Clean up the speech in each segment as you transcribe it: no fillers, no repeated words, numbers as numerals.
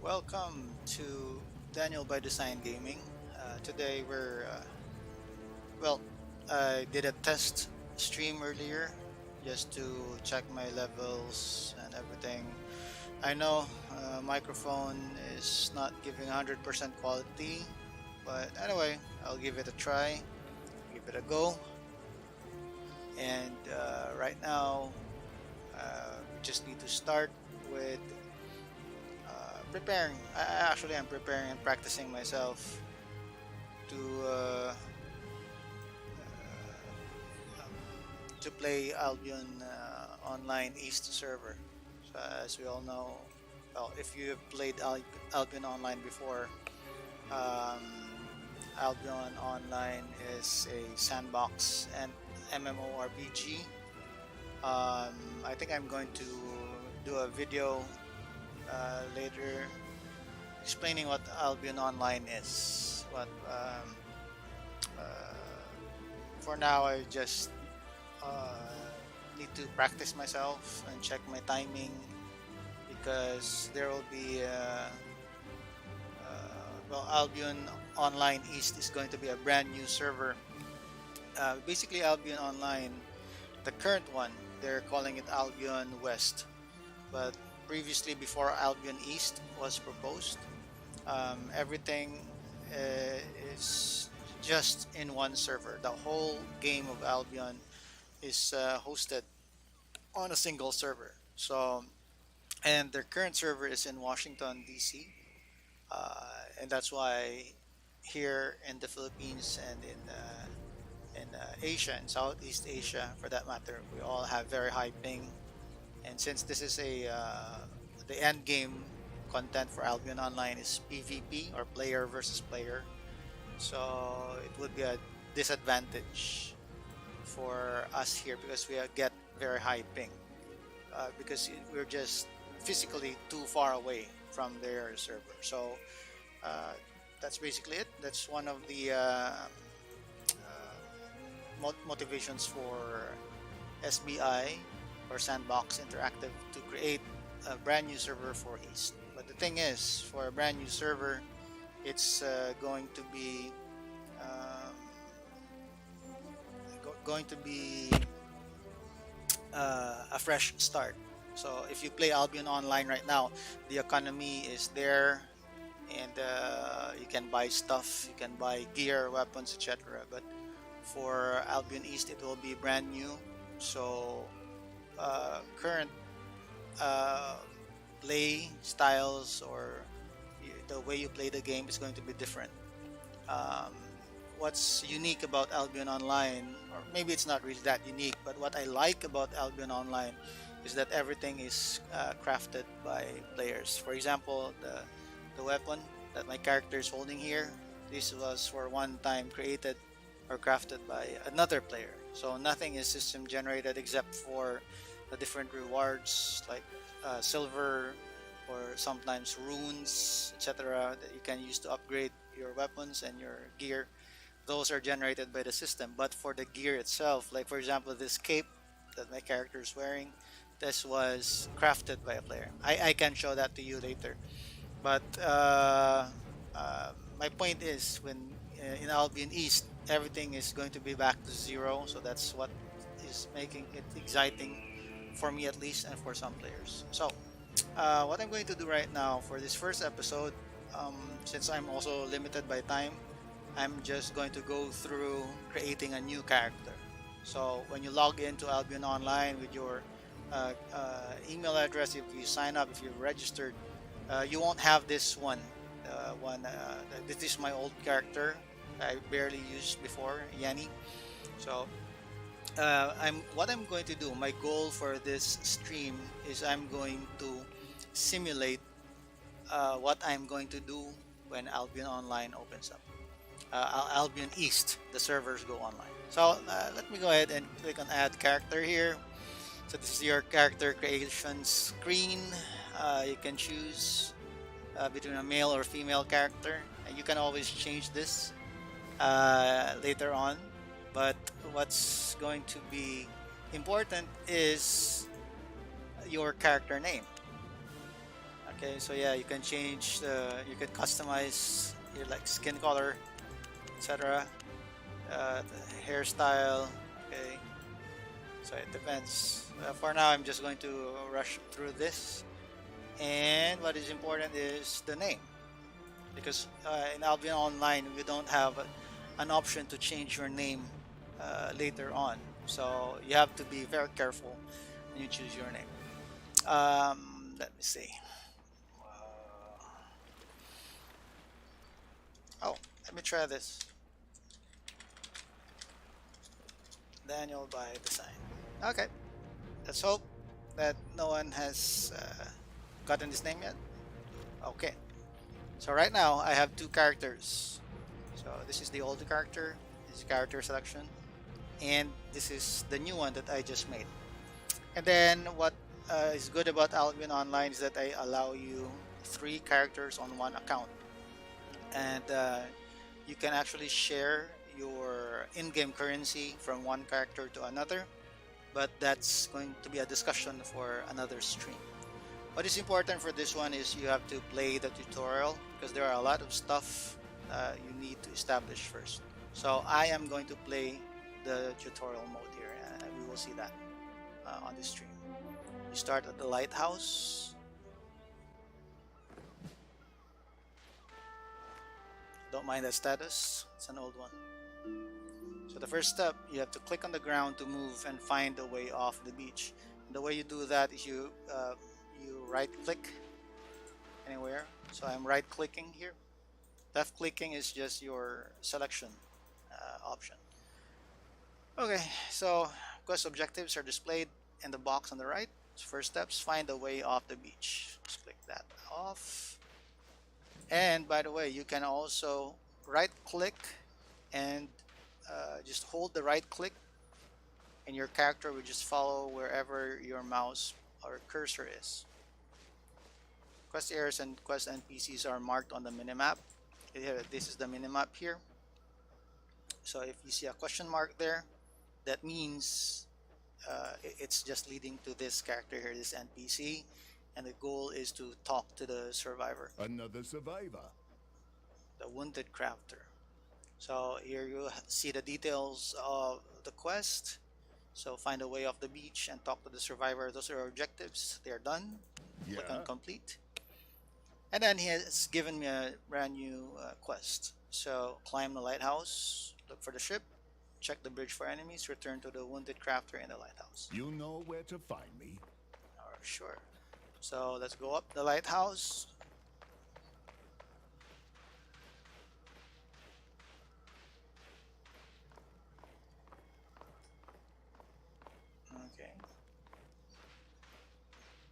Welcome to Daniel by Design Gaming. Today well, I did a test stream earlier just to check my levels and everything. I know microphone is not giving 100% quality, but anyway, I'll give it a try, give it a go. And right now, we just need to start with preparing. Actually, I'm preparing and practicing myself to to play Albion Online East server. So as we all know, well, if you have played Albion Online before, um, Albion Online is a sandbox and MMORPG. I think I'm going to do a video later explaining what Albion Online is. What For now, I just need to practice myself and check my timing because there will be Albion Online East is going to be a brand new server. Basically, Albion Online, the current one, they're calling it Albion West, but previously, before Albion East was proposed, everything uh, is just in one server. The whole game of Albion is hosted on a single server. So, and their current server is in Washington D.C. And that's why here in the Philippines and in Asia and Southeast Asia, for that matter, we all have very high ping. And since this is the end game content for Albion Online is PvP or player versus player, so it would be a disadvantage for us here because we get very high ping because we're just physically too far away from their server. So uh, that's basically it. That's one of the motivations for SBI or Sandbox Interactive to create a brand new server for East. But the thing is, for a brand new server, it's going to be um, going to be a fresh start. So if you play Albion Online right now, the economy is there, and you can buy stuff, you can buy gear, weapons, etc. But for Albion East, it will be brand new. So current uh, play styles or the way you play the game is going to be different. Um, what's unique about Albion Online, or maybe it's not really that unique, but what I like about Albion Online is that everything is crafted by players. For example, the weapon that my character is holding here, this was for one time created or crafted by another player. So nothing is system generated except for the different rewards like silver or sometimes runes, etc., that you can use to upgrade your weapons and your gear. Those are generated by the system. But for the gear itself, like for example, this cape that my character is wearing, this was crafted by a player. I can show that to you later. But my point is, when in Albion East, everything is going to be back to zero. So that's what is making it exciting for me at least, and for some players. So what I'm going to do right now for this first episode, since I'm also limited by time, I'm just going to go through creating a new character. So when you log into Albion Online with your email address, if you sign up, if you've registered, you won't have this one. This is my old character I barely used before, Yanni. So I'm what I'm going to do. My goal for this stream is I'm going to simulate what I'm going to do when Albion Online opens up. Albion East, the servers go online. So let me go ahead and click on Add Character here. So this is your character creation screen. You can choose between a male or female character, and you can always change this later on. But what's going to be important is your character name. Okay, so yeah, you can change you can customize your like skin color, etc. The hairstyle. Okay, so it depends. For now, I'm just going to rush through this. And what is important is the name, because in Albion Online we don't have an option to change your name later on. So you have to be very careful when you choose your name. Let me see. Oh, let me try this. Daniel by Design. Okay, let's hope that no one has gotten this name yet. Okay, so right now I have two characters. So this is the older character, this is character selection, and this is the new one that I just made. And then what is good about Albion Online is that I allow you three characters on one account, and you can actually share your in-game currency from one character to another, but that's going to be a discussion for another stream. What is important for this one is you have to play the tutorial, because there are a lot of stuff you need to establish first. So I am going to play the tutorial mode here, and we will see that on this stream. You start at the lighthouse. Don't mind that status, it's an old one. So the first step, you have to click on the ground to move and find a way off the beach. And the way you do that is you right click anywhere. So I'm right clicking here. Left clicking is just your selection option. Okay, so quest objectives are displayed in the box on the right. First steps, find a way off the beach. Just click that off. And by the way, you can also right click and just hold the right click, and your character will just follow wherever your mouse or cursor is. Quest areas and quest NPCs are marked on the minimap. This is the minimap here. So if you see a question mark there, that means it's just leading to this character here, this NPC, and the goal is to talk to the survivor. Another survivor. The wounded crafter. So here you see the details of the quest. So find a way off the beach and talk to the survivor. Those are our objectives. They are done. Yeah. Click on complete. And then he has given me a brand new quest. So climb the lighthouse, look for the ship, check the bridge for enemies, return to the wounded crafter in the lighthouse. You know where to find me. Oh, sure. So let's go up the lighthouse. Okay.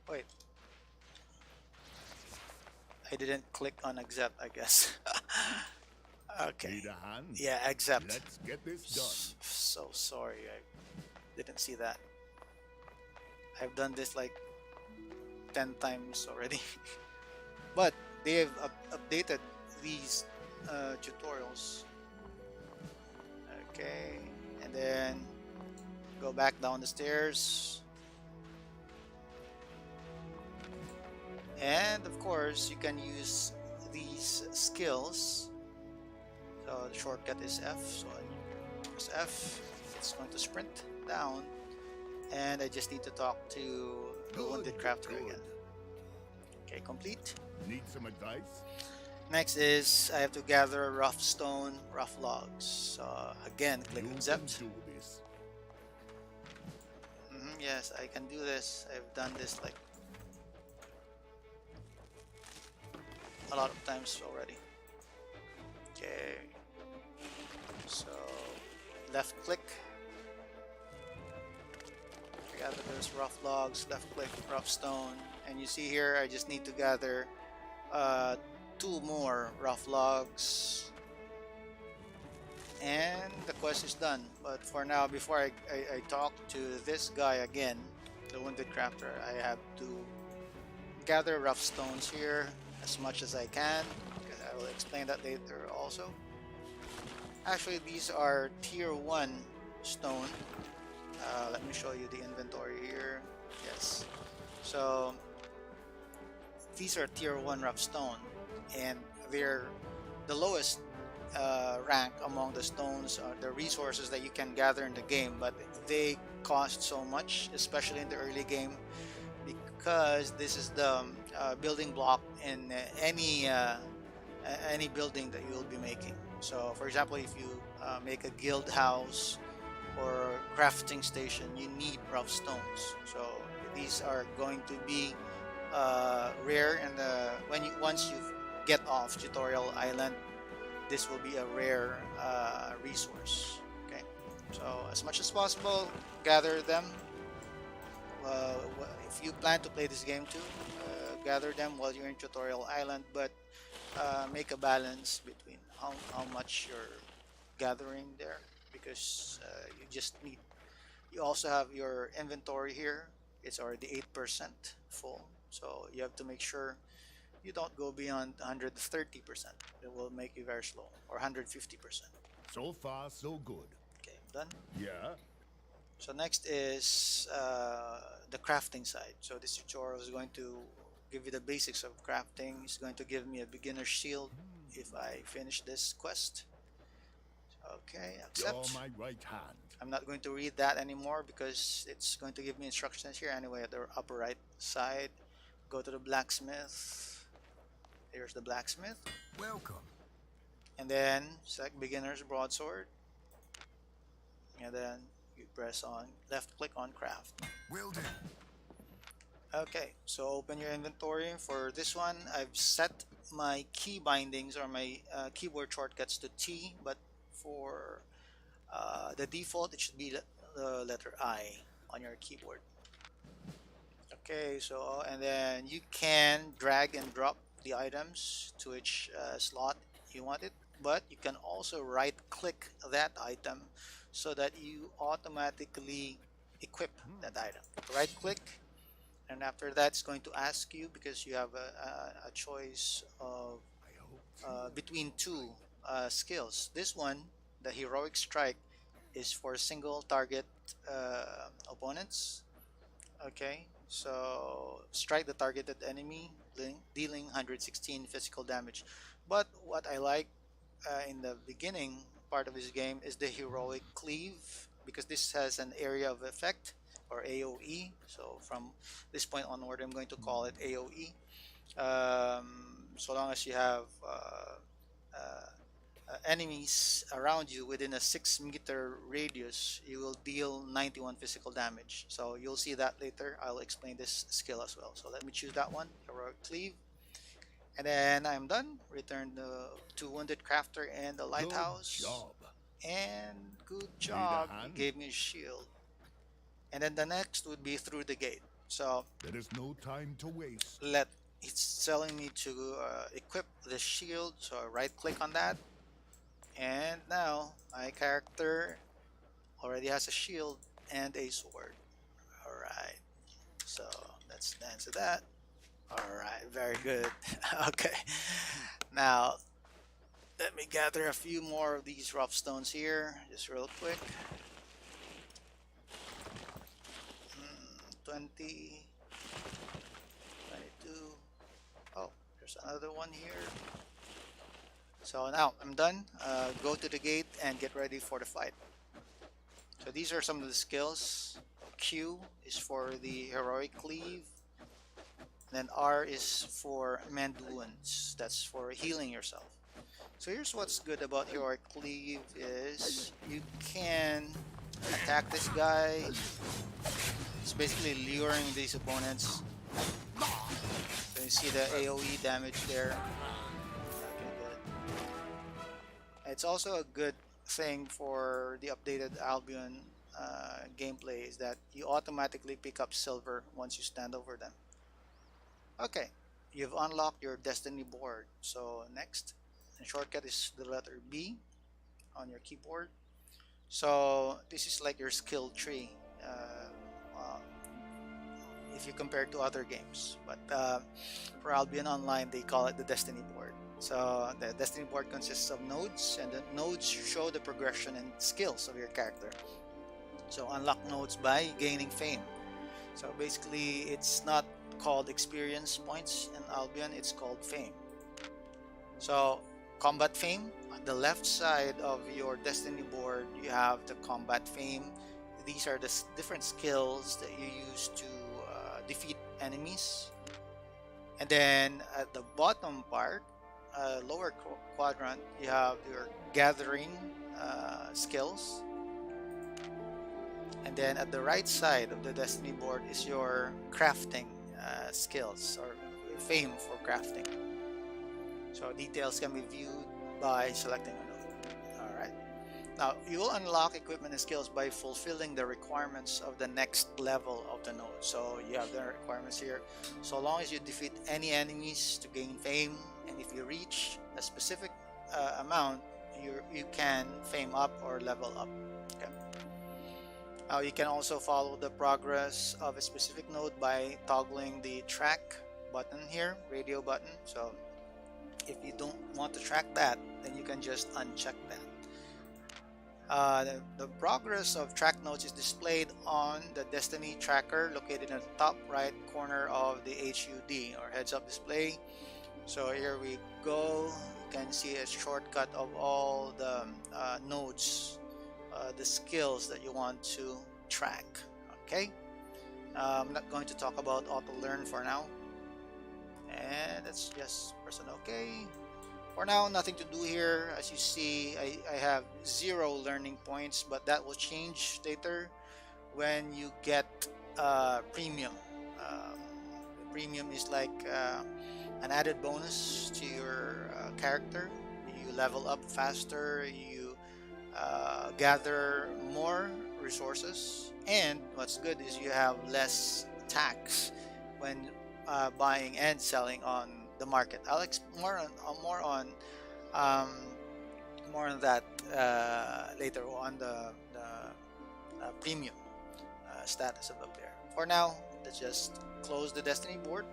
Wait. I didn't click on accept, I guess. Okay. Need a hand? Yeah, accept. Let's get this done. So sorry, I didn't see that. I've done this like 10 times already. But they have updated these tutorials. Okay, and then go back down the stairs. And of course, you can use these skills. So the shortcut is F. So I press F. It's going to sprint down. And I just need to talk to the wounded crafter again. Okay, complete. Need some advice? Next is I have to gather rough stone, rough logs. So again, click accept. Do this. Yes, I can do this. I've done this like a lot of times already. Okay, so left click, gather those rough logs, left click, rough stone, and you see here I just need to gather 2 more rough logs, and the quest is done. But for now, before I talk to this guy again, the wounded crafter, I have to gather rough stones here as much as I can, because I will explain that later also. Actually, these are tier 1 stone. Let me show you the inventory here. Yes, so these are tier 1 rough stone, and they're the lowest rank among the stones, the resources that you can gather in the game, but they cost so much, especially in the early game, because this is the building block in any building that you will be making. So for example, if you make a guild house or crafting station, you need rough stones. So these are going to be rare, and once you get off tutorial island, this will be a rare resource. Okay, so as much as possible, gather them. If you plan to play this game too, gather them while you're in tutorial island, but make a balance between how much you're gathering there, because you also have your inventory here. It's already 8% full, so you have to make sure you don't go beyond 130%. It will make you very slow, or 150%. So far, so good. Okay, done. Yeah? So next is the crafting side. So this tutorial is going to give you the basics of crafting. It's going to give me a beginner shield if I finish this quest. Okay, You're accept. my right hand. I'm not going to read that anymore because it's going to give me instructions here anyway at the upper right side. Go to the blacksmith. Here's the blacksmith. Welcome. And then select beginner's broadsword. And then you press on left click on craft. Will do. Okay, so open your inventory. For this one, I've set my key bindings or my keyboard shortcuts to T, but for the default, it should be the letter I on your keyboard. Okay, so and then you can drag and drop the items to which slot you want it, but you can also right click that item so that you automatically equip that item. Right click, and after that it's going to ask you, because you have a choice of between two skills. This one, the heroic strike, is for single target opponents. Okay, so strike the targeted enemy, dealing 116 physical damage. But what I like in the beginning part of this game is the heroic cleave, because this has an area of effect, or AoE. So from this point onward, I'm going to call it AoE. So long as you have enemies around you within a 6-meter radius, you will deal 91 physical damage. So you'll see that later. I'll explain this skill as well. So let me choose that one, heroic cleave, and then I'm done. Return the 2 wounded crafter and the lighthouse. Good job. And good Need a job, you hand? gave me a shield. And then the next would be through the gate. So There is no time to waste. it's telling me to equip the shield, so I right click on that, and now my character already has a shield and a sword. Alright, so let's dance to that. Alright, very good. Okay, now let me gather a few more of these rough stones here, just real quick. 20, 22. Oh, there's another one here. So now I'm done. Go to the gate and get ready for the fight. So these are some of the skills. Q is for the heroic cleave. Then R is for mend wounds. That's for healing yourself. So here's what's good about heroic cleave is you can attack this guy. It's basically luring these opponents. So you see the AoE damage there. Okay, good. It's also a good thing for the updated Albion gameplay is that you automatically pick up silver once you stand over them. Okay, you've unlocked your destiny board. So next, the shortcut is the letter B on your keyboard. So this is like your skill tree if you compare to other games, but for Albion Online they call it the destiny board. So the destiny board consists of nodes, and the nodes show the progression and skills of your character. So unlock nodes by gaining fame. So basically it's not called experience points in Albion. It's called fame. So combat fame, on the left side of your destiny board, you have the combat fame. These are the different skills that you use to defeat enemies. And then at the bottom part, lower quadrant, you have your gathering skills. And then at the right side of the destiny board is your crafting skills, or fame for crafting. So details can be viewed by selecting a node. All right. Now you will unlock equipment and skills by fulfilling the requirements of the next level of the node. So you have the requirements here. So long as you defeat any enemies to gain fame, and if you reach a specific amount, you can fame up or level up. Okay. Now you can also follow the progress of a specific node by toggling the track button here, radio button. So if you don't want to track that, then you can just uncheck that. The progress of track nodes is displayed on the Destiny tracker located in the top right corner of the HUD, or heads up display. So here we go. You can see a shortcut of all the nodes, the skills that you want to track. Okay, I'm not going to talk about auto learn for now, and let's just press an OK. For now, nothing to do here. As you see, I have 0 learning points, but that will change later when you get premium. The premium is like an added bonus to your character. You level up faster, you gather more resources, and what's good is you have less tax when buying and selling on the market. I'll um, more on that later on the premium status of the player. For now, let's just close the Destiny board,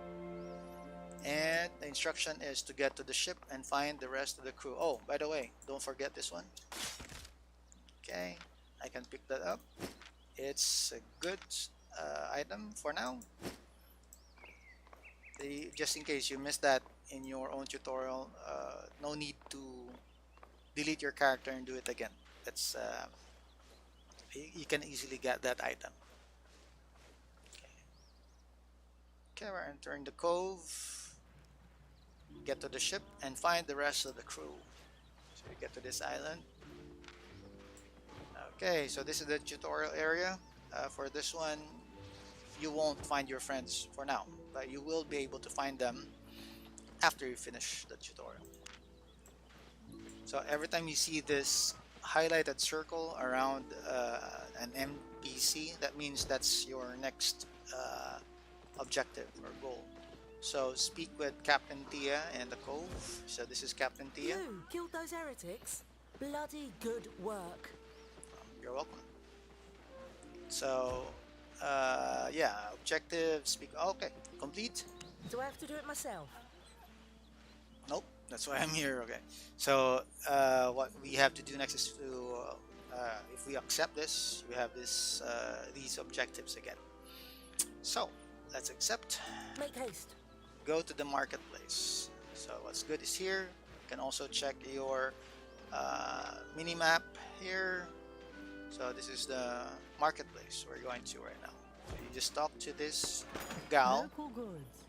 and the instruction is to get to the ship and find the rest of the crew. Oh, by the way, don't forget this one. Okay, I can pick that up. It's a good item for now. Just in case you missed that in your own tutorial, no need to delete your character and do it again. That's you can easily get that item. Okay, we're entering the cove. Get to the ship and find the rest of the crew. So you get to this island. Okay, so this is the tutorial area. For this one, you won't find your friends for now, but you will be able to find them after you finish the tutorial. So every time you see this highlighted circle around an NPC, that means that's your next objective or goal. So speak with Captain Tia in the cove. So this is Captain Tia. You killed those heretics? Bloody good work. You're welcome. So yeah, objective, speak. Okay, complete. Do I have to do it myself? Nope, that's why I'm here. Okay, so what we have to do next is to if we accept this, we have this these objectives again. So let's accept. Make haste. Go to the marketplace. So what's good is here. You can also check your mini map here. So this is the marketplace we're going to right now. So you just talk to this gal. Local goods.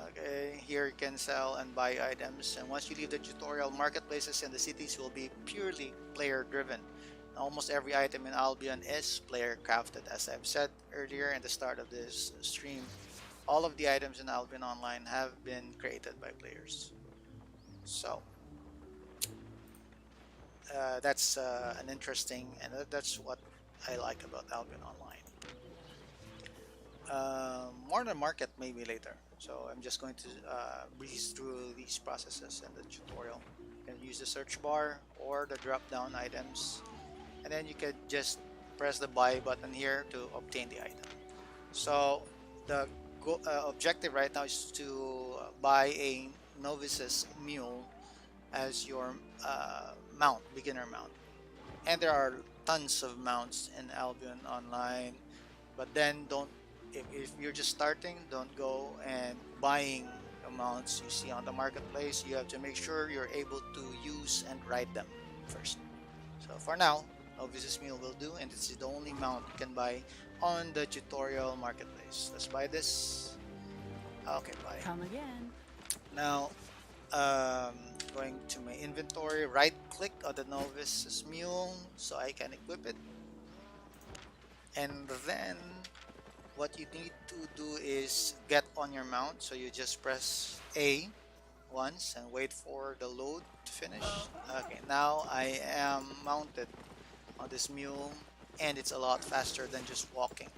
Okay, here you can sell and buy items, and once you leave the tutorial, marketplaces in the cities will be purely player driven. Almost every item in Albion is player crafted. As I've said earlier in the start of this stream, all of the items in Albion Online have been created by players. So that's an interesting, and that's what I like about Albion Online. More on the market maybe later. So I'm just going to breeze through these processes in the tutorial. You can use the search bar or the drop down items, and then you can just press the buy button here to obtain the item. So the objective right now is to buy a novice's mule as your mount, beginner mount. And there are tons of mounts in Albion Online, but then don't if you're just starting, don't go and buying amounts you see on the marketplace. You have to make sure you're able to use and ride them first. So for now, Novice's Mule will do, and this is the only mount you can buy on the tutorial marketplace. Let's buy this. Okay, buy. Come again. Now, um, going to my inventory, right click on the Novice's Mule so I can equip it. And then what you need to do is get on your mount. So you just press A once and wait for the load to finish. Okay, now I am mounted on this mule, and it's a lot faster than just walking.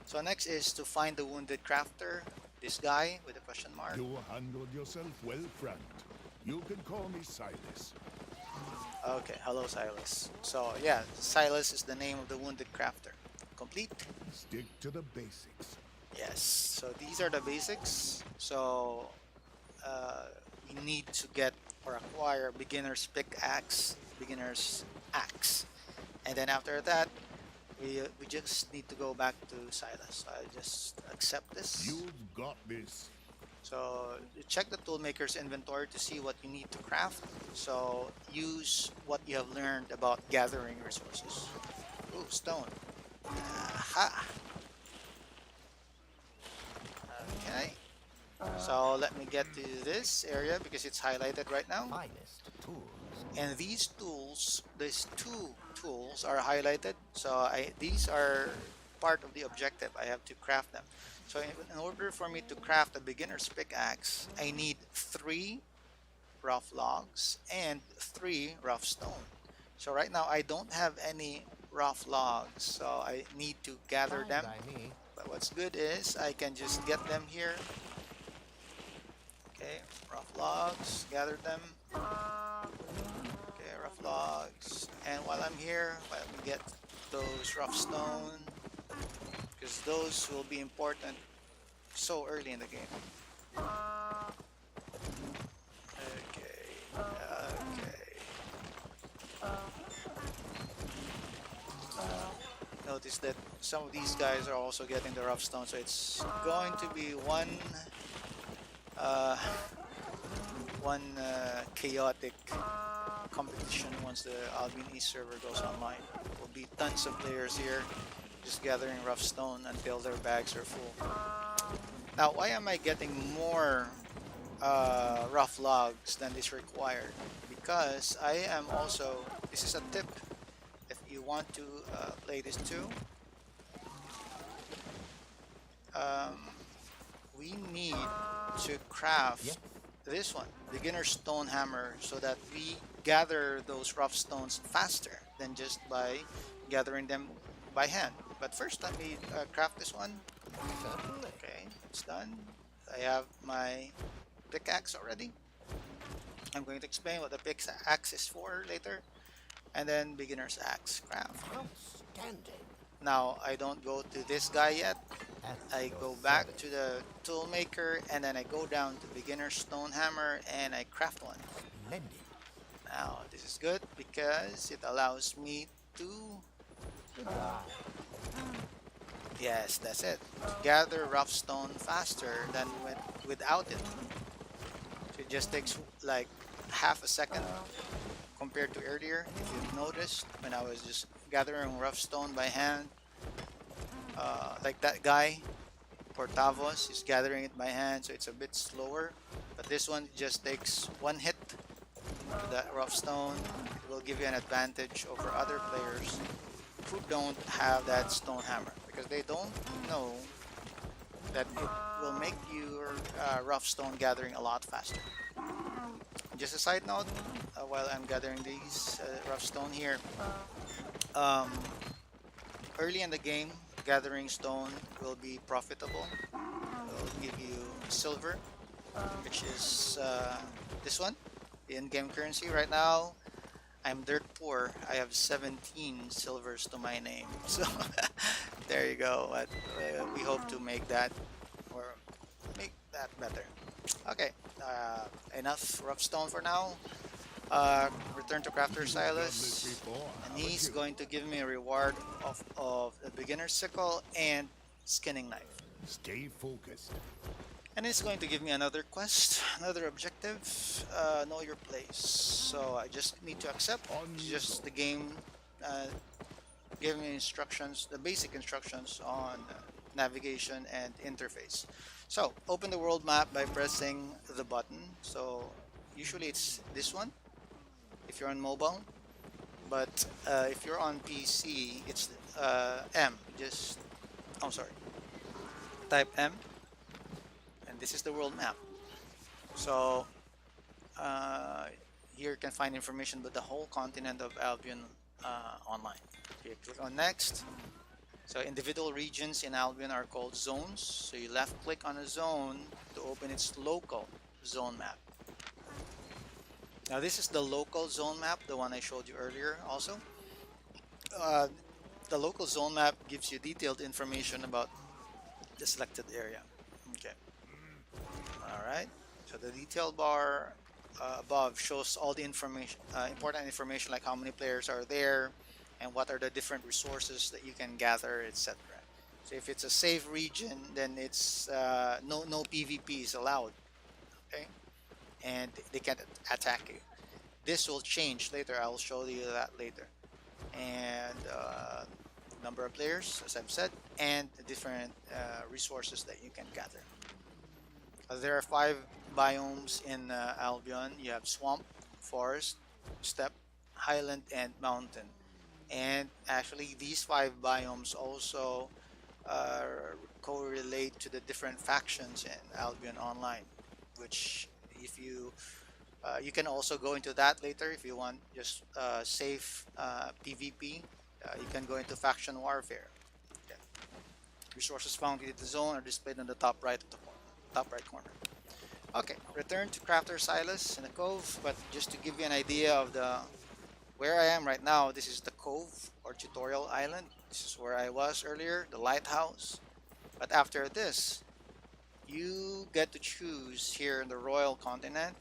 So next is to find the wounded crafter, this guy with a question mark. You handled yourself well, friend. You can call me Silas. Okay, hello Silas. So yeah, Silas is the name of the wounded crafter. Complete? Stick to the basics. Yes, so these are the basics. So we need to get or acquire beginner's pickaxe, beginner's axe, and then after that we just need to go back to Silas. So I just accept this. You've got this. So you check the toolmaker's inventory to see what you need to craft. So use what you have learned about gathering resources. Ooh, stone. Aha. Okay. So let me get to this area because it's highlighted right now. Finest tools. And these two tools are highlighted. So these are part of the objective. I have to craft them. So in order for me to craft a beginner's pickaxe, I need 3 rough logs and 3 rough stone. So right now I don't have any rough logs, so I need to gather Fine them. by me. But what's good is I can just get them here. Okay, rough logs, gather them. Okay, rough logs. And while I'm here, let me get those rough stone, because those will be important so early in the game. Okay, okay. Notice that some of these guys are also getting the rough stone, so it's going to be one chaotic competition once the Albion East server goes online. There will be tons of players here just gathering rough stone until their bags are full. Now, why am I getting more rough logs than is required? Because I am also, this is a tip if you want to play this too. We need to craft this one, beginner stone hammer, so that we gather those rough stones faster than just by gathering them by hand. But first, let me craft this one. Certainly. Okay, it's done. I have my pickaxe already. I'm going to explain what the pickaxe is for later. And then beginner's axe craft. Outstanding. Now, I don't go to this guy yet. At I your go back service. to the tool maker, and then I go down to beginner stone hammer and I craft one. Splendid. Now this is good because it allows me to, yes, that's it, gather rough stone faster than without it. So it just takes like half a second compared to earlier. If you've noticed, when I was just gathering rough stone by hand, like that guy Portavos is gathering it by hand, so it's a bit slower. But this one just takes one hit to that rough stone. It will give you an advantage over other players who don't have that stone hammer, because they don't know that it will make your rough stone gathering a lot faster. Just a side note, while I'm gathering these rough stone here, early in the game, gathering stone will be profitable. It will give you silver, which is this one, the in-game currency. Right now, I'm dirt poor. I have 17 silvers to my name. So there you go. But we hope to make that better. Okay, enough rough stone for now. Return to Crafter You've done this Silas, before, and haven't he's you? going to give me a reward of a beginner's sickle and skinning knife. Stay focused. And it's going to give me another quest, another objective, know your place. So I just need to accept. On It's you just go. the game giving me instructions, the basic instructions on navigation and interface. So open the world map by pressing the button. So usually it's this one if you're on mobile, but if you're on PC, it's M. Just, I'm sorry, type M, and this is the world map. So uh, here you can find information about the whole continent of Albion online. Okay, click on next. So individual regions in Albion are called zones. So you left click on a zone to open its local zone map. Now this is the local zone map, the one I showed you earlier also. Uh, the local zone map gives you detailed information about the selected area. Okay. All right. So the detail bar above shows all the information, important information like how many players are there, and what are the different resources that you can gather, etc. So if it's a safe region, then it's no PvP is allowed. Okay, and they can't attack you. This will change later. I'll show you that later. And number of players, as I've said, and the different resources that you can gather. There are 5 biomes in Albion. You have swamp, forest, steppe, highland, and mountain. And actually, these 5 biomes also correlate to the different factions in Albion Online, which if you you can also go into that later if you want just safe PvP. You can go into faction warfare. Okay. Resources found in the zone are displayed on the top right of the corner, top right corner. Okay, return to Crafter Silas in the cove, but just to give you an idea of the where I am right now, this is the cove or tutorial island. This is where I was earlier, the lighthouse. But after this, you get to choose here in the Royal Continent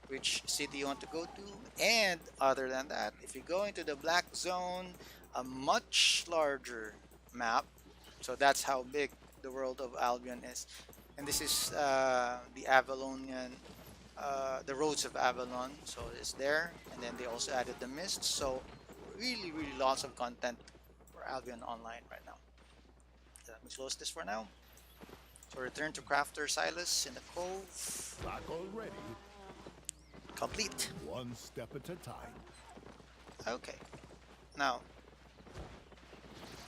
which city you want to go to, and other than that, if you go into the black zone, a much larger map. So that's how big the world of Albion is. And this is the Avalonian, the roads of Avalon. So it's there, and then they also added the mist. So really lots of content for Albion Online right now. So let me close this for now. So return to Crafter Silas in the cove. Back already. Complete. One step at a time. Okay. Now,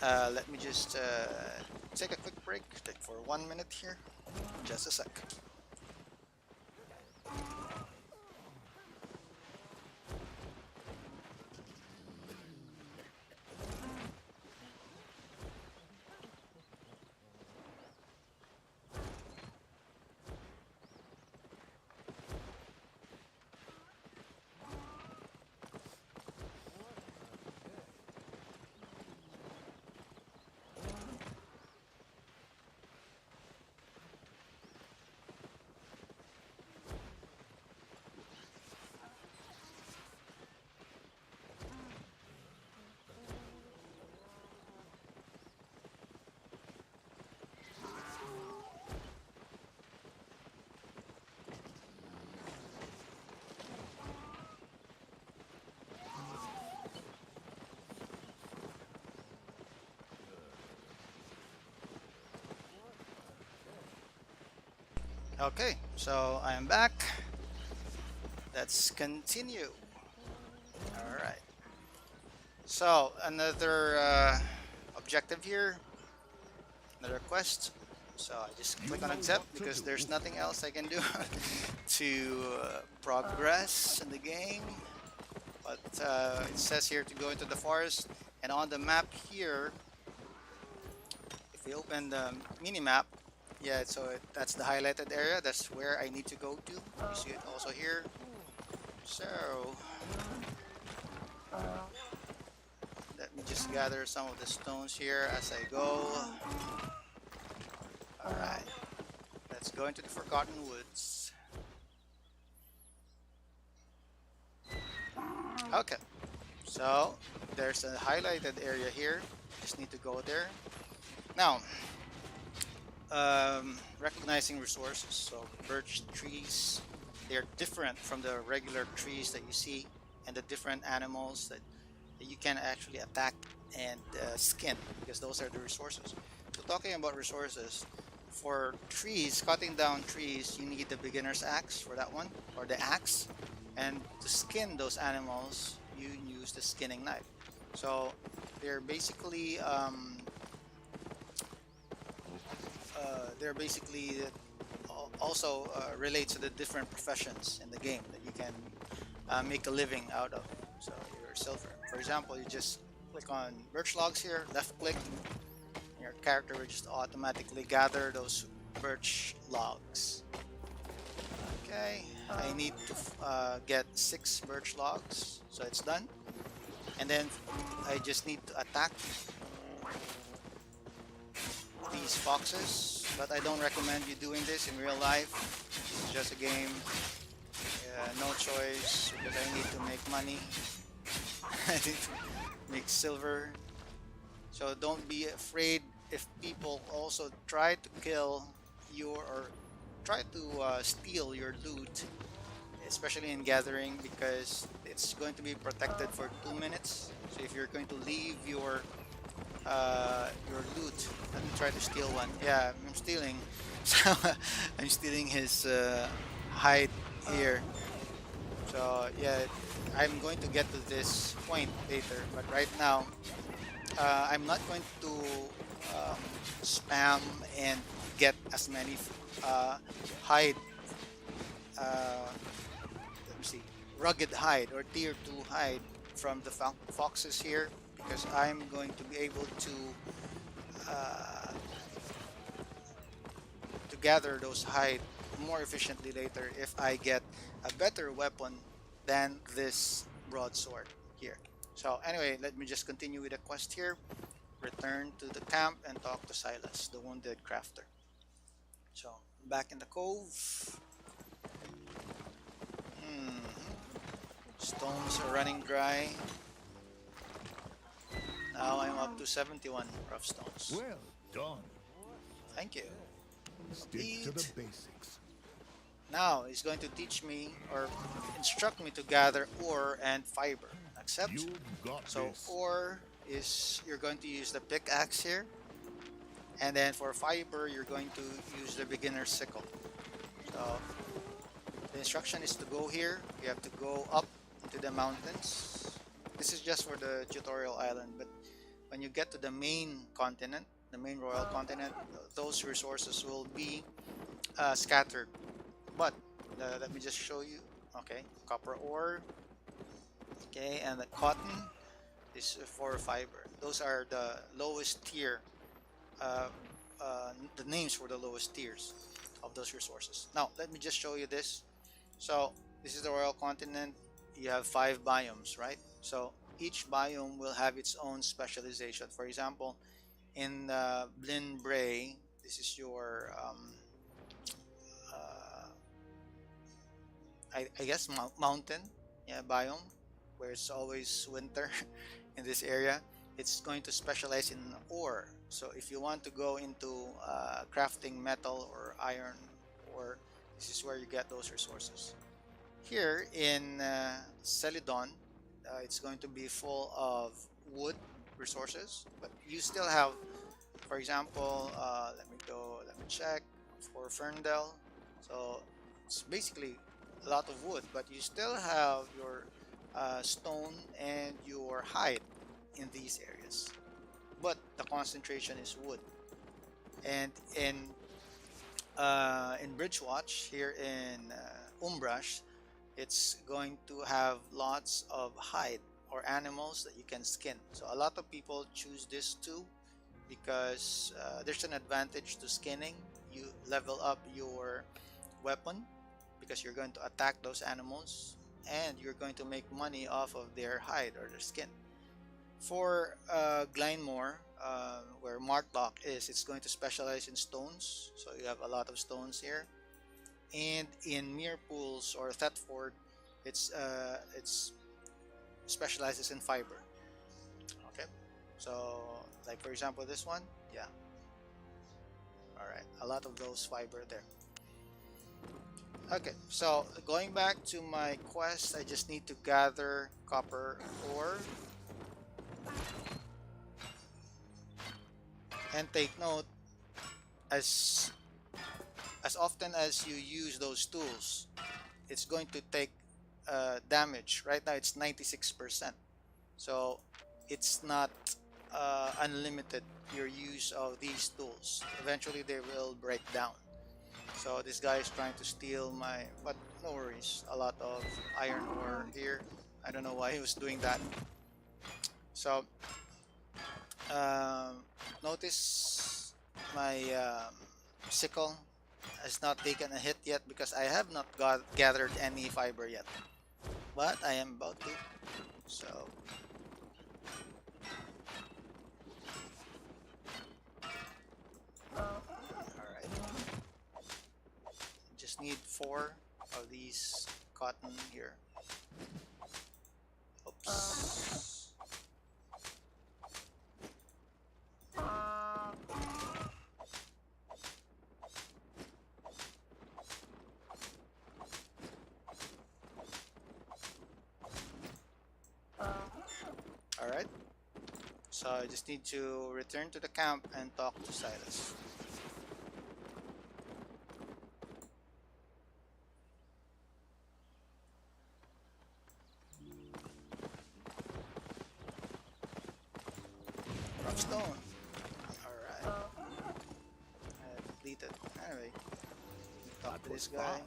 let me just take a quick break, take for 1 minute here. Just a sec. Okay, so I am back. Let's continue. All right. So another objective here, another quest. So I just click on accept because there's nothing else I can do to progress in the game. But it says here to go into the forest, and on the map here, if we open the mini map, yeah, so that's the highlighted area. That's where I need to go to. You see it also here. So let me just gather some of the stones here as I go. Alright, let's go into the Forgotten Woods. Okay, so there's a highlighted area here. Just need to go there. Now, recognizing resources. So birch trees, they're different from the regular trees that you see, and the different animals that you can actually attack and skin, because those are the resources. So talking about resources, for trees, cutting down trees, you need the beginner's axe for that one, or the axe. And to skin those animals, you use the skinning knife. So they're basically also relate to the different professions in the game that you can make a living out of. So your silver, for example, you just click on birch logs here, left click, and your character will just automatically gather those birch logs. Okay, I need to get 6 birch logs, so it's done. And then I just need to attack these foxes, but I don't recommend you doing this in real life. It's just a game. No choice, because I need to make money. I need to make silver. So don't be afraid if people also try to kill your, or try to steal your loot, especially in gathering, because it's going to be protected for 2 minutes. So if you're going to leave your loot, let me try to steal one. Yeah, I'm stealing. So I'm stealing his hide here. So yeah, I'm going to get to this point later, but right now I'm not going to um, spam and get as many hide, uh, let me see, rugged hide or tier 2 hide from the foxes here, because I'm going to be able uh, to gather those hide more efficiently later if I get a better weapon than this broadsword here. So anyway, let me just continue with the quest here. Return to the camp and talk to Silas, the wounded crafter. So back in the cove. Hmm. Stones are running dry. Now I'm up to 71 rough stones. Well done. Thank you. Stick to the Complete. basics. Now he's going to teach me, or instruct me, to gather ore and fiber. Accept. You've got So this. ore is, you're going to use the pickaxe here, and then for fiber you're going to use the beginner sickle. So the instruction is to go here. You have to go up into the mountains. This is just for the tutorial island, but when you get to the main continent, the main royal continent, those resources will be scattered. But let me just show you. Okay, copper ore. Okay, and the cotton is for fiber. Those are the lowest tier, uh, the names for the lowest tiers of those resources. Now let me just show you this. So this is the royal continent. You have 5 biomes, right? So each biome will have its own specialization. For example, in Blin Bray, this is your uh, I guess mountain, yeah, biome, where it's always winter in this area. It's going to specialize in ore. So if you want to go into crafting metal or iron ore, this is where you get those resources. Here in Celadon, it's going to be full of wood resources, but you still have, for example, let me check for Ferndale. So it's basically a lot of wood, but you still have your stone and your hide in these areas. But the concentration is wood. And in Bridgewatch here in Umbrash, it's going to have lots of hide or animals that you can skin. So a lot of people choose this too, because there's an advantage to skinning. You level up your weapon because you're going to attack those animals, and you're going to make money off of their hide or their skin. For Glenmore, where Martlock is, it's going to specialize in stones, so you have a lot of stones here. And in Mirpools or Thetford, it's specializes in fiber. Okay, so like for example this one, yeah, All right, a lot of those fiber there. Okay, so going back to my quest, I just need to gather copper ore and take note, as often as you use those tools, it's going to take damage. Right now it's 96%, so it's not unlimited your use of these tools. Eventually they will break down. So this guy is trying to steal my, but no worries, a lot of iron ore here. I don't know why he was doing that. So um, notice my sickle has not taken a hit yet because I have not gathered any fiber yet, but I am about to. So alright, just need 4 of these cotton here. Oops. Alright, so I just need to return to the camp and talk to Silas. Rough stone. Alright. I completed. Anyway, talk to this guy.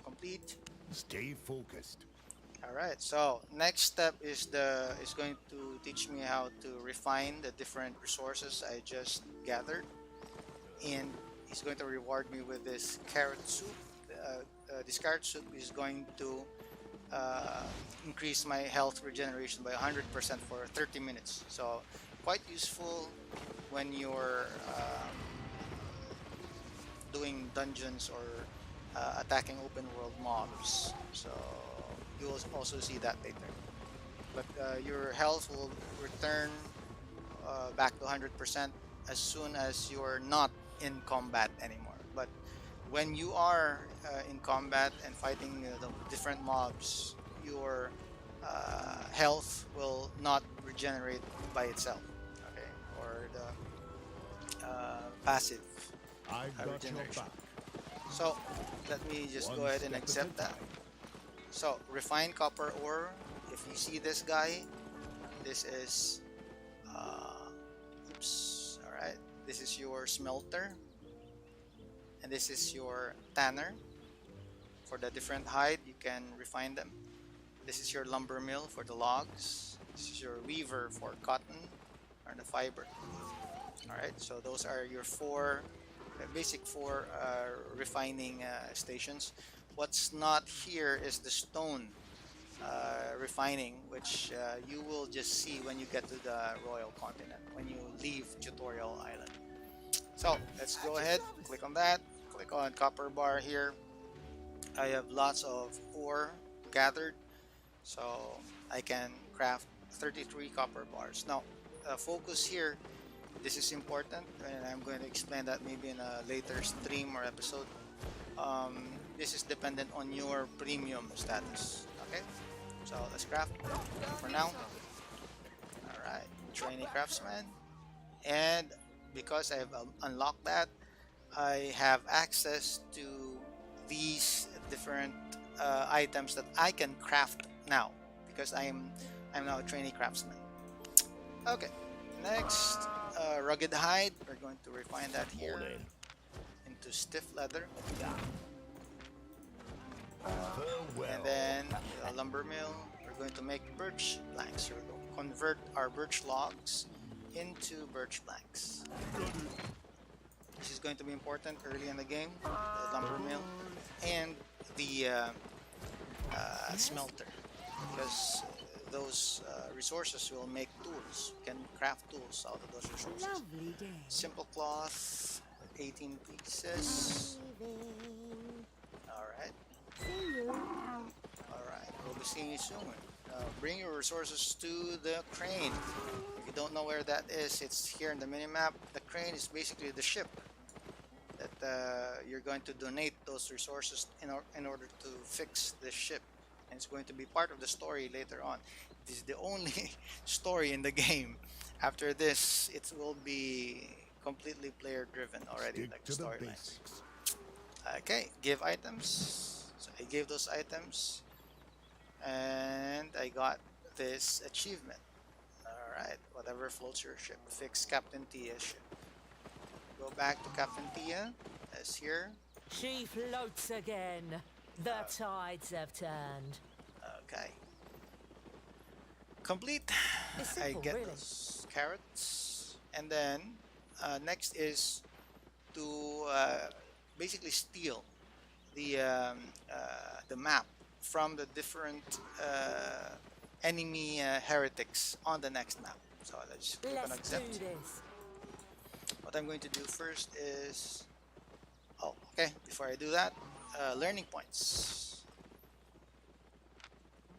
Complete. Stay focused. Alright, so next step is going to teach me how to refine the different resources I just gathered, and he's going to reward me with this carrot soup. This carrot soup is going to increase my health regeneration by 100% for 30 minutes. So quite useful when you're doing dungeons or attacking open world mobs. So you will also see that later. But your health will return back to 100% as soon as you're not in combat anymore. But when you are in combat and fighting the different mobs, your health will not regenerate by itself, okay? Or the passive I've got your regeneration. back. So let me just go ahead and accept that. So refined copper ore. If you see this guy, this is oops. All right. This is your smelter, and this is your tanner. For the different height, you can refine them. This is your lumber mill for the logs. This is your weaver for cotton or the fiber. All right. So those are your basic four refining stations. What's not here is the stone refining, which you will just see when you get to the Royal Continent, when you leave Tutorial Island. So let's go ahead, click on that, click on copper bar here. I have lots of ore gathered, so I can craft 33 copper bars. Now, focus here, this is important, and I'm going to explain that maybe in a later stream or episode. This is dependent on your premium status. Okay, so let's craft for now. All right, trainee craftsman, and because I've unlocked that, I have access to these different items that I can craft now because I'm now a trainee craftsman. Okay, next, rugged hide. We're going to refine that here into stiff leather. And then the lumber mill, we're going to make birch planks. We're going to convert our birch logs into birch planks. This is going to be important early in the game, the lumber mill and the smelter, because those resources will make tools. You can craft tools out of those resources. Lovely day. Simple cloth, 18 pieces. Alright. See you. Alright, we'll be seeing you soon. Bring your resources to the crane. If you don't know where that is, it's here in the minimap. The crane is basically the ship. you're going to donate those resources in order to fix the ship, and it's going to be part of the story later on. This is the only story in the game. After this, it will be completely player driven already, Stick like the to the storylines. basics. Okay, give items. So I gave those items, and I got this achievement. Alright, whatever floats your ship. Fix Captain Tia's ship. Go back to Captain Tia, as here. She floats again. The tides have turned. Okay. Complete. It's I simple, get really. those carrots. And then, next is to basically steal the, the map from the different enemy heretics on the next map. So let's click on Let's do accept. this. What I'm going to do first is, oh, okay, before I do that, learning points.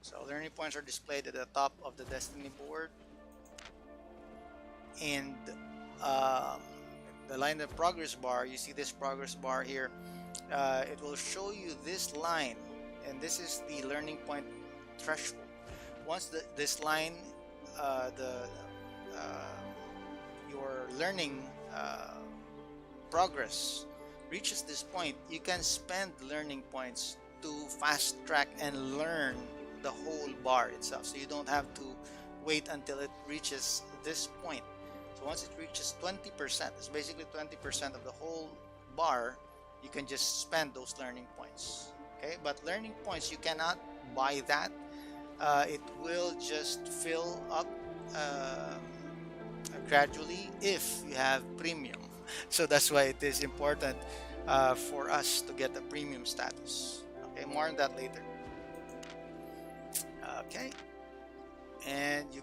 So learning points are displayed at the top of the destiny board, and um, the line of progress bar, you see this progress bar here, it will show you this line, and this is the learning point threshold. Once this line, the your learning progress reaches this point, you can spend learning points to fast track and learn the whole bar itself, so you don't have to wait until it reaches this point. So once it reaches 20%, it's basically 20% of the whole bar, you can just spend those learning points. Okay, but learning points, you cannot buy that. It will just fill up gradually if you have premium. So that's why it is important for us to get a premium status. Okay, more on that later. Okay, and you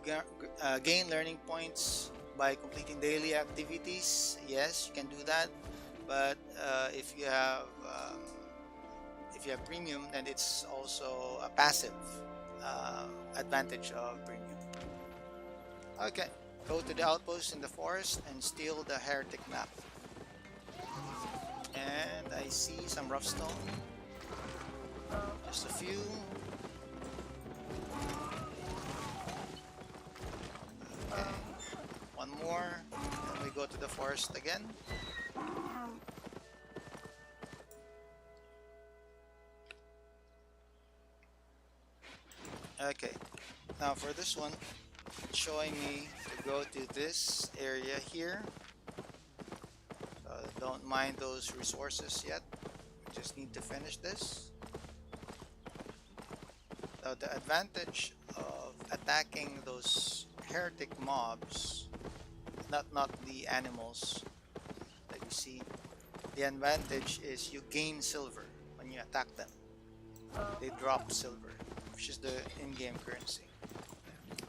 gain learning points by completing daily activities. Yes, you can do that, but if you have premium, then it's also a passive advantage of premium. Okay, go to the outpost in the forest and steal the heretic map. And I see some rough stone, just a few. Okay, one more, then we go to the forest again. Okay, now for this one, it's showing me to go to this area here. Don't mind those resources yet, we just need to finish this. So the advantage of attacking those heretic mobs, not the animals that you see, the advantage is you gain silver when you attack them. They drop silver, which is the in-game currency.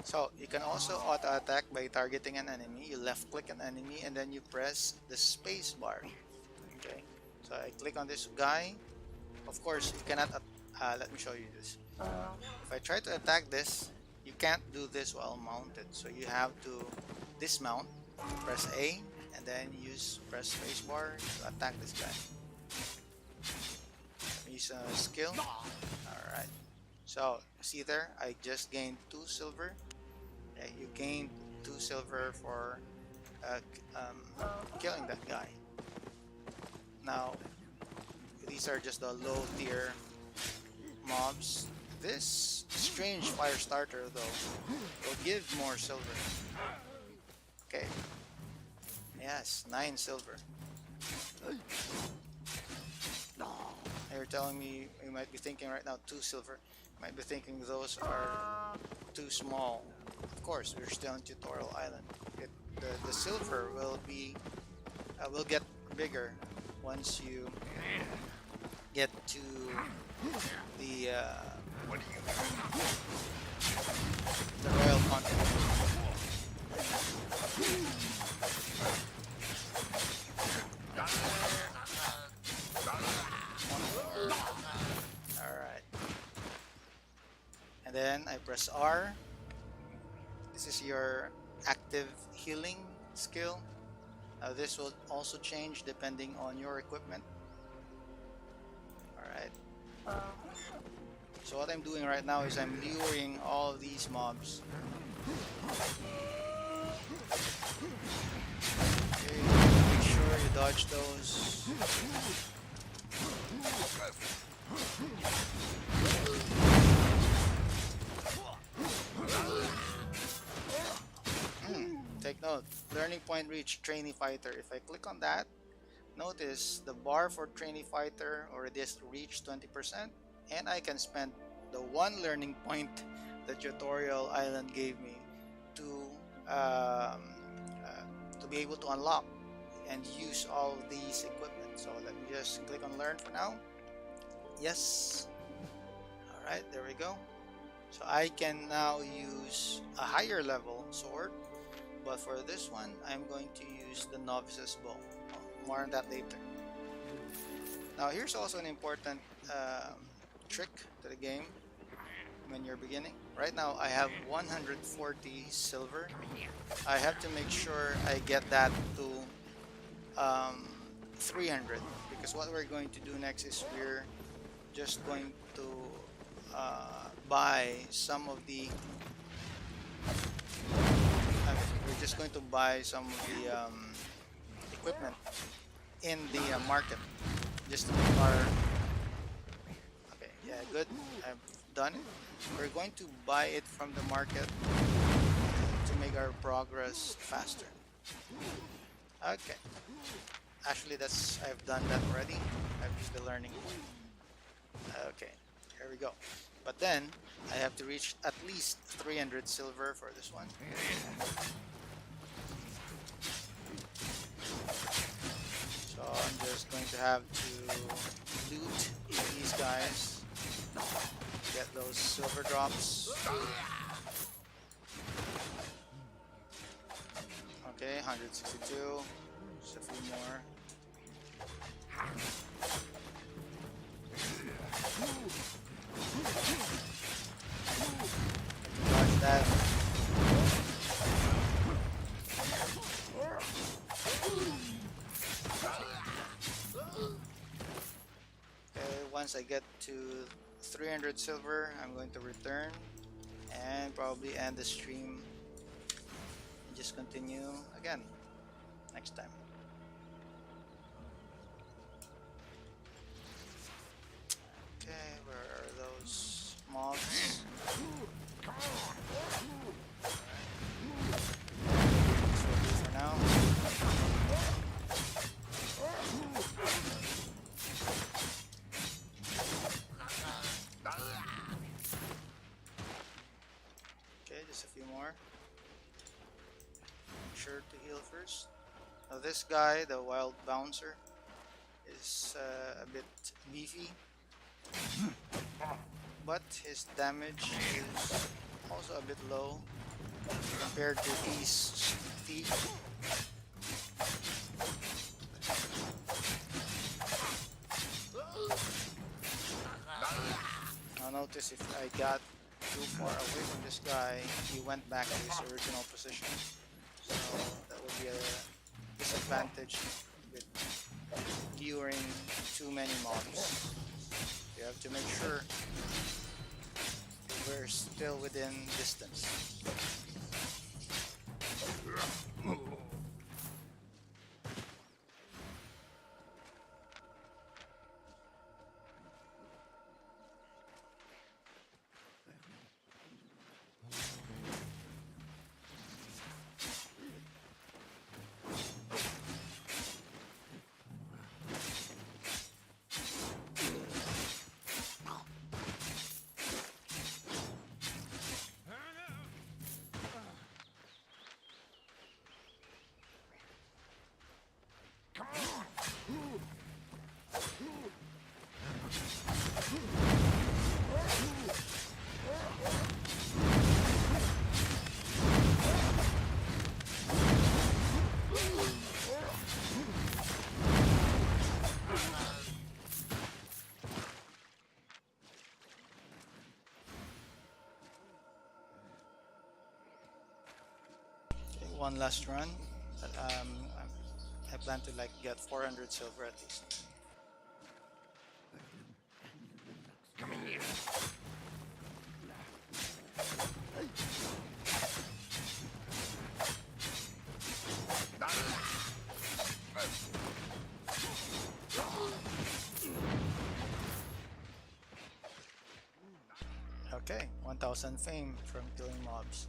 So you can also auto attack by targeting an enemy. You left click an enemy and then you press the space bar. Okay, so I click on this guy. Of course you cannot let me show you this. If I try to attack this, you can't do this while mounted, so you have to dismount, press A, and then press spacebar to attack this guy. Use a skill. Alright, so see there, I just gained 2 silver. Okay, you gained 2 silver for killing that guy. Now these are just the low tier mobs. This strange fire starter though will give more silver. Okay, yes, 9 silver. You're telling me, you might be thinking right now 2 silver, you might be thinking those are too small. Of course, we're still on Tutorial Island. The silver will get bigger once you get to the royal continent. Alright. And then I press R. This is your active healing skill. This will also change depending on your equipment. All right. So what I'm doing right now is I'm luring all of these mobs. Okay, make sure you dodge those. Take note, learning point reach, trainee fighter. If I click on that, notice the bar for trainee fighter already has reached 20%, and I can spend the one learning point the tutorial island gave me to um, to be able to unlock and use all of these equipment. So let me just click on learn for now. Yes. All right, there we go. So I can now use a higher level sword, but for this one I'm going to use the novice's bow. More on that later. Now here's also an important trick to the game when you're beginning. Right now I have 140 silver. I have to make sure I get that to 300, because what we're going to do next is we're just going to buy some of the we're just going to buy some of the equipment in the market, just to make our okay, yeah, good, I've done it. We're going to buy it from the market to make our progress faster. Okay, actually I've done that already. I've used the learning point. Okay, here we go. But then I have to reach at least 300 silver for this one. So I'm just going to have to loot these guys, get those silver drops. Okay, 162. Just a few more. Dodge that. Okay, once I get to 300 silver, I'm going to return and probably end the stream and just continue again next time. Okay, where are those mobs? This will do for now. Okay, just a few more. Make sure to heal first. Now this guy, the wild bouncer, is a bit beefy, but his damage is also a bit low compared to these thief. Now notice if I got too far away from this guy, he went back to his original position. So that would be a disadvantage with luring too many mobs. You have to make sure we're still within distance. One last run. But, I plan to like get 400 silver at least. Okay, 1000 fame from killing mobs.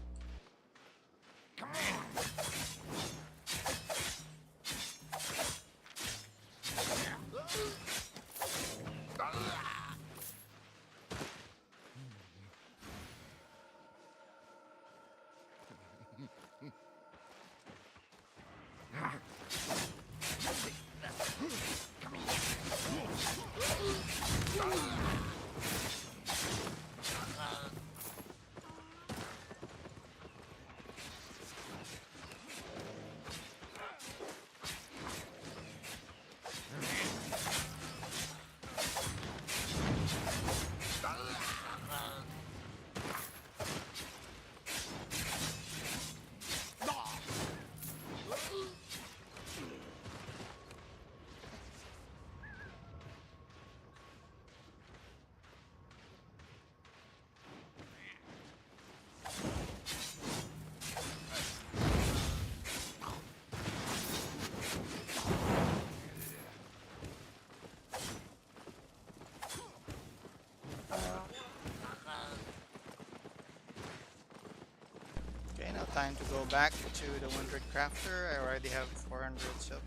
Okay, now time to go back to the 100 crafter. I already have 400 silver.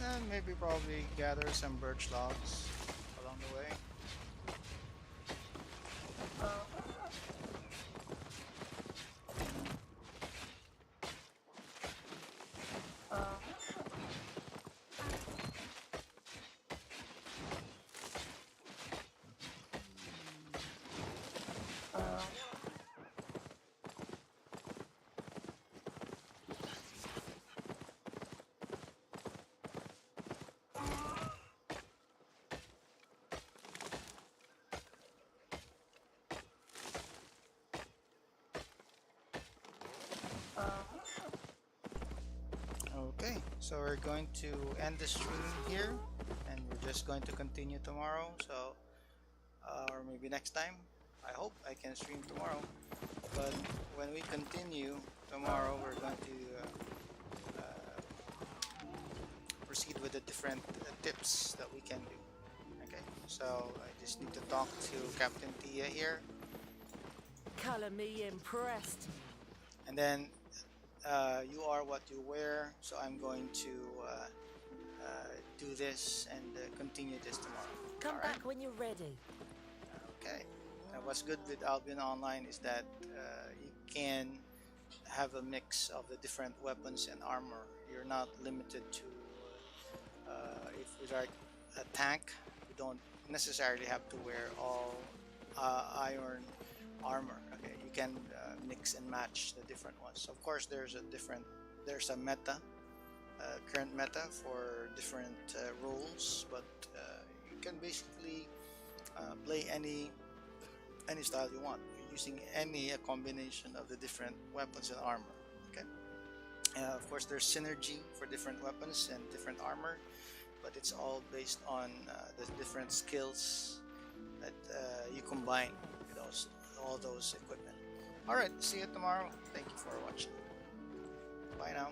And maybe probably gather some birch logs along the way. Okay, so we're going to end the stream here, and we're just going to continue tomorrow. So, or maybe next time. I hope I can stream tomorrow. But when we continue tomorrow, we're going to proceed with the different tips that we can do. Okay, so I just need to talk to Captain Tia here, Color me impressed. and then you are what you wear. So I'm going to do this and continue this tomorrow. Come All right. back when you're ready. Okay. What's good with Albion Online is that you can have a mix of the different weapons and armor. You're not limited to if you're like a tank, you don't necessarily have to wear all iron armor. Okay, you can mix and match the different ones. Of course, there's a meta, current meta for different roles, but you can basically play any style you want using any combination of the different weapons and armor. Okay, of course there's synergy for different weapons and different armor, but it's all based on the different skills that you combine with all those equipment. All right, see you tomorrow. Thank you for watching. Bye now.